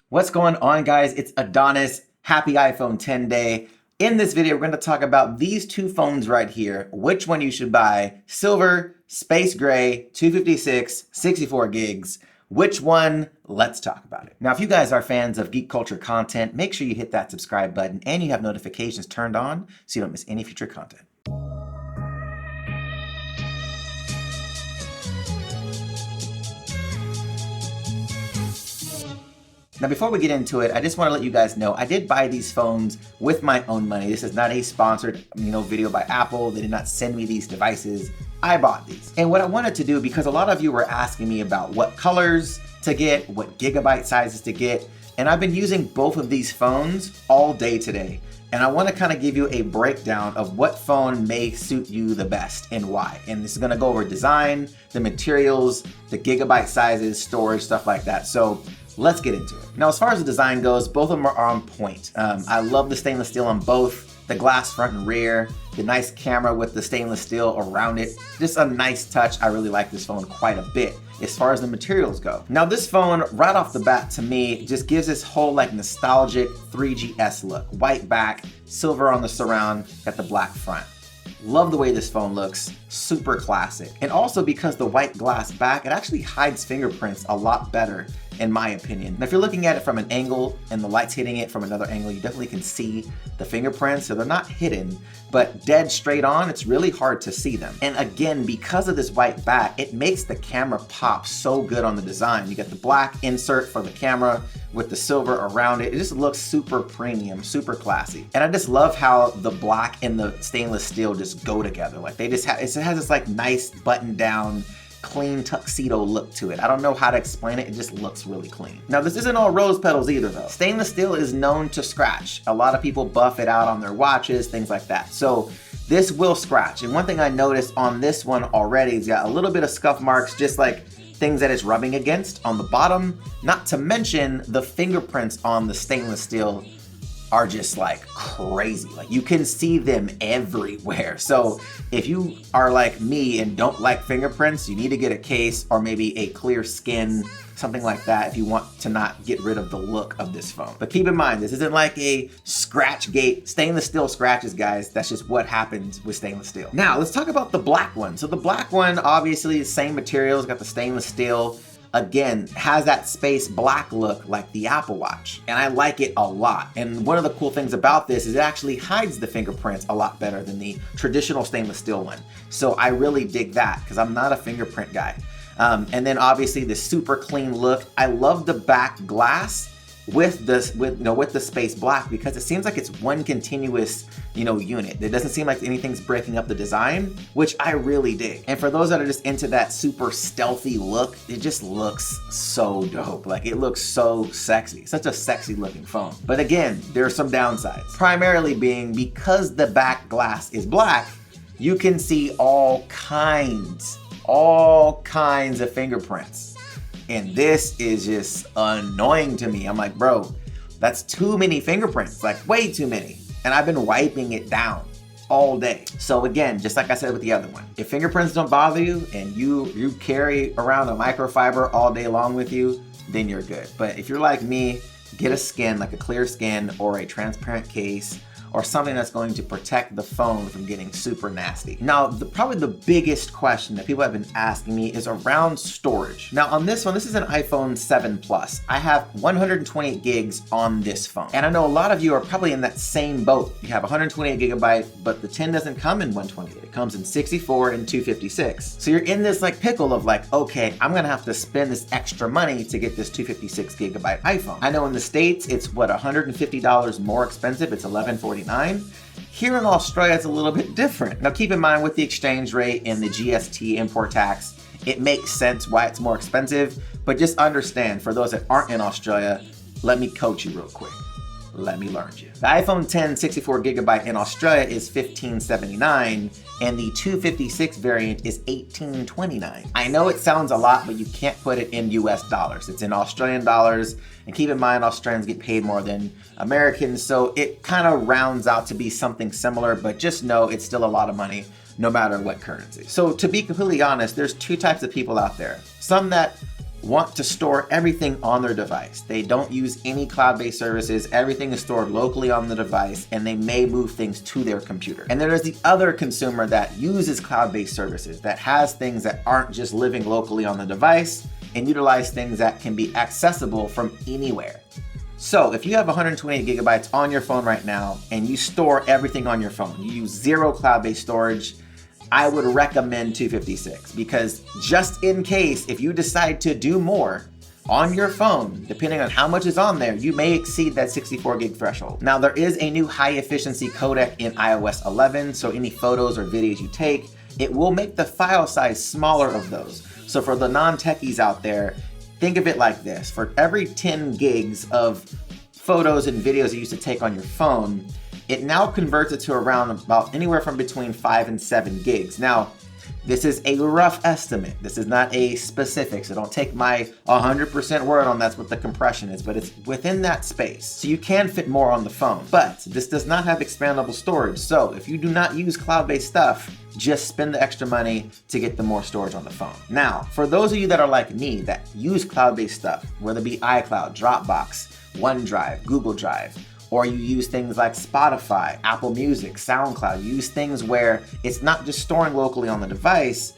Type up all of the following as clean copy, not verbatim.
What's going on, guys? It's Adonis. Happy iPhone 10 day. In this video, we're going to talk about these two phones right here, which one you should buy: silver, space gray, 256, 64 gigs. Which one? Let's talk about it. Now, if you guys are fans of geek culture content, make sure you hit that subscribe button and you have notifications turned on so you don't miss any future content. Now, before we get into it, I just want to let you guys know I did buy these phones with my own money. This is not a sponsored, video by Apple. They did not send me these devices. I bought these. And what I wanted to do, because a lot of you were asking me about what colors to get, what gigabyte sizes to get, and I've been using both of these phones all day today. And I want to kind of give you a breakdown of what phone may suit you the best and why. And this is going to go over design, the materials, the gigabyte sizes, storage, stuff like that. So let's get into it. Now, as far as the design goes, both of them are on point. I love the stainless steel on both. The glass front and rear, the nice camera with the stainless steel around it. Just a nice touch. I really like this phone quite a bit as far as the materials go. Now, this phone right off the bat to me just gives this whole like nostalgic 3GS look. White back, silver on the surround, got the black front. Love the way this phone looks, super classic. And also because the white glass back, it actually hides fingerprints a lot better in my opinion. Now, if you're looking at it from an angle and the light's hitting it from another angle, you definitely can see the fingerprints, so they're not hidden, but dead straight on, it's really hard to see them. And again, because of this white back, it makes the camera pop so good on the design. You get the black insert for the camera with the silver around it. It just looks super premium, super classy. And I just love how the black and the stainless steel just go together. Like they just have, it has this like nice button down, clean tuxedo look to it. I don't know how to explain it. It just looks really clean. Now, this isn't all rose petals either though. Stainless steel is known to scratch. A lot of people buff it out on their watches, things like that. So this will scratch. And one thing I noticed on this one already is got a little bit of scuff marks, just like things that it's rubbing against on the bottom. Not to mention the fingerprints on the stainless steel are just like crazy. Like you can see them everywhere. So if you are like me and don't like fingerprints, you need to get a case or maybe a clear skin, something like that, if you want to not get rid of the look of this phone. But keep in mind, this isn't like a scratch gate. Stainless steel scratches, guys. That's just what happens with stainless steel. Now let's talk about the black one. So the black one, obviously the same materials, got the stainless steel. Again, has that space black look like the Apple Watch. And I like it a lot. And one of the cool things about this is it actually hides the fingerprints a lot better than the traditional stainless steel one. So I really dig that because I'm not a fingerprint guy. And then obviously the super clean look. I love the back glass with the space black because it seems like it's one continuous unit. It doesn't seem like anything's breaking up the design, which I really dig. And for those that are just into that super stealthy look, it just looks so dope. Like it looks so sexy. Such a sexy looking phone. But again, there are some downsides. Primarily being because the back glass is black, you can see all kinds of fingerprints. And this is just annoying to me. I'm like, bro, that's too many fingerprints, like way too many. And I've been wiping it down all day. So again, just like I said with the other one, if fingerprints don't bother you and you carry around a microfiber all day long with you, then you're good. But if you're like me, get a skin, like a clear skin or a transparent case, or something that's going to protect the phone from getting super nasty. Now, probably the biggest question that people have been asking me is around storage. Now on this one, this is an iPhone 7 Plus. I have 128 gigs on this phone. And I know a lot of you are probably in that same boat. You have 128 gigabyte, but the 10 doesn't come in 128. It comes in 64 and 256. So you're in this like pickle of like, okay, I'm gonna have to spend this extra money to get this 256 gigabyte iPhone. I know in the States, it's what, $150 more expensive. It's $1149. Here in Australia, it's a little bit different. Now keep in mind with the exchange rate and the GST import tax, it makes sense why it's more expensive, but just understand for those that aren't in Australia, let me coach you real quick. Let me learn you. The iPhone 10 64 gigabyte in Australia is $1579 and the 256 variant is $1829. I know it sounds a lot, but you can't put it in US dollars. It's in Australian dollars. And keep in mind, Australians get paid more than Americans, so it kind of rounds out to be something similar, but just know it's still a lot of money no matter what currency. So to be completely honest, there's two types of people out there. Some that want to store everything on their device. They don't use any cloud-based services. Everything is stored locally on the device, and they may move things to their computer. And there's the other consumer that uses cloud-based services, that has things that aren't just living locally on the device and utilize things that can be accessible from anywhere. So if you have 128 gigabytes on your phone right now and you store everything on your phone, you use zero cloud-based storage, I would recommend 256, because just in case, if you decide to do more on your phone, depending on how much is on there, you may exceed that 64 gig threshold. Now, there is a new high efficiency codec in iOS 11, so any photos or videos you take, it will make the file size smaller of those. So for the non-techies out there, think of it like this. For every 10 gigs of photos and videos you used to take on your phone, it now converts it to around about anywhere from between 5 and 7 gigs. Now, this is a rough estimate. This is not a specific, so don't take my 100% word on that's what the compression is, but it's within that space. So you can fit more on the phone, but this does not have expandable storage. So if you do not use cloud-based stuff, just spend the extra money to get the more storage on the phone. Now, for those of you that are like me that use cloud-based stuff, whether it be iCloud, Dropbox, OneDrive, Google Drive, or you use things like Spotify, Apple Music, SoundCloud, you use things where it's not just storing locally on the device,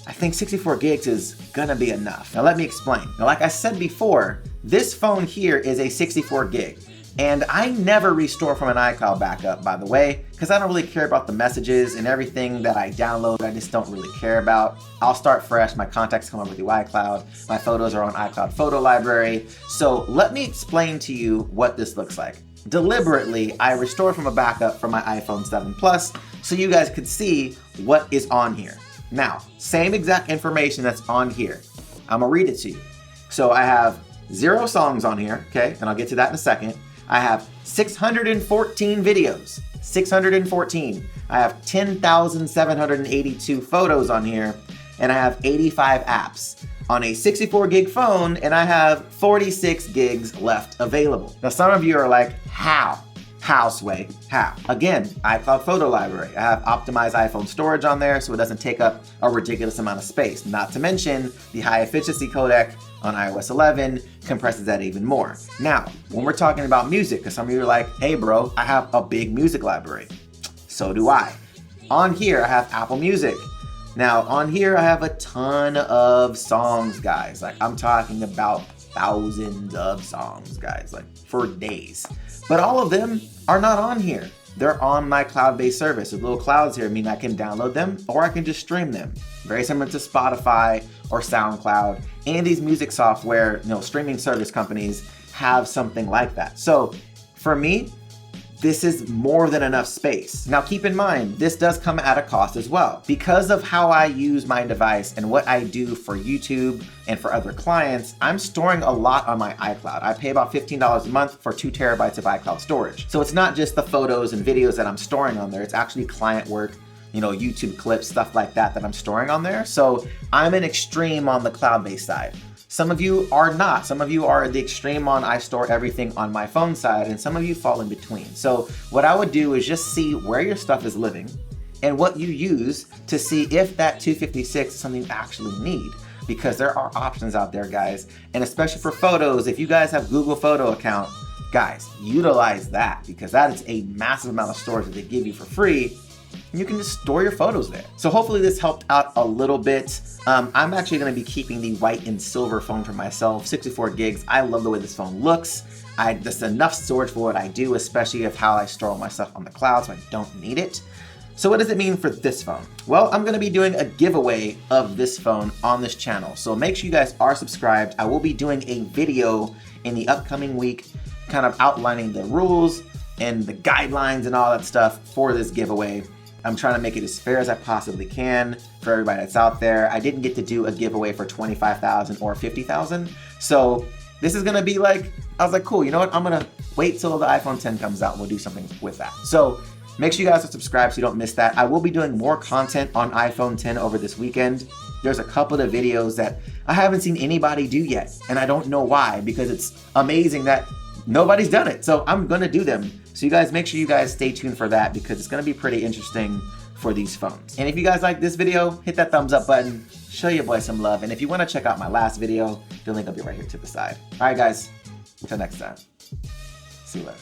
I think 64 gigs is gonna be enough. Now let me explain. Now, like I said before, this phone here is a 64 gig. And I never restore from an iCloud backup, by the way, because I don't really care about the messages and everything that I download. I just don't really care about. I'll start fresh. My contacts come over through iCloud. My photos are on iCloud Photo Library. So let me explain to you what this looks like. Deliberately, I restored from a backup from my iPhone 7 Plus so you guys could see what is on here. Now, same exact information that's on here. I'm gonna read it to you. So I have 0 songs on here, okay? And I'll get to that in a second. I have 614 videos, 614. I have 10,782 photos on here, and I have 85 apps on a 64 gig phone, and I have 46 gigs left available. Now, some of you are like, how? How, Sway? How? Again, iCloud Photo Library. I have optimized iPhone storage on there so it doesn't take up a ridiculous amount of space. Not to mention the high efficiency codec on iOS 11 compresses that even more. Now, when we're talking about music, because some of you are like, hey bro, I have a big music library. So do I. On here, I have Apple Music. Now, on here, I have a ton of songs, guys. Like, I'm talking about thousands of songs, guys, like for days. But all of them are not on here. They're on my cloud-based service. The little clouds here mean I can download them or I can just stream them. Very similar to Spotify or SoundCloud. And these music software, streaming service companies have something like that. So for me, this is more than enough space. Now keep in mind, this does come at a cost as well. Because of how I use my device and what I do for YouTube and for other clients, I'm storing a lot on my iCloud. I pay about $15 a month for 2 terabytes of iCloud storage. So it's not just the photos and videos that I'm storing on there, it's actually client work, YouTube clips, stuff like that I'm storing on there. So I'm an extreme on the cloud-based side. Some of you are not. Some of you are the extreme on I store everything on my phone side, and some of you fall in between. So what I would do is just see where your stuff is living and what you use to see if that 256 is something you actually need. Because there are options out there, guys. And especially for photos, if you guys have Google Photo account, guys, utilize that because that is a massive amount of storage that they give you for free. And you can just store your photos there. So hopefully this helped out a little bit. I'm actually gonna be keeping the white and silver phone for myself, 64 gigs. I love the way this phone looks. Just enough storage for what I do, especially of how I store all my stuff on the cloud, so I don't need it. So what does it mean for this phone? Well, I'm gonna be doing a giveaway of this phone on this channel. So make sure you guys are subscribed. I will be doing a video in the upcoming week, kind of outlining the rules and the guidelines and all that stuff for this giveaway. I'm trying to make it as fair as I possibly can for everybody that's out there. I didn't get to do a giveaway for 25,000 or 50,000. So this is gonna be like, I was like, cool, you know what? I'm gonna wait till the iPhone 10 comes out and we'll do something with that. So make sure you guys are subscribed so you don't miss that. I will be doing more content on iPhone 10 over this weekend. There's a couple of videos that I haven't seen anybody do yet. And I don't know why, because it's amazing that nobody's done it. So I'm gonna do them. So you guys, make sure you guys stay tuned for that because it's gonna be pretty interesting for these phones. And if you guys like this video, hit that thumbs up button, show your boy some love. And if you want to check out my last video, the link will be right here to the side. All right, guys, until next time. See you later.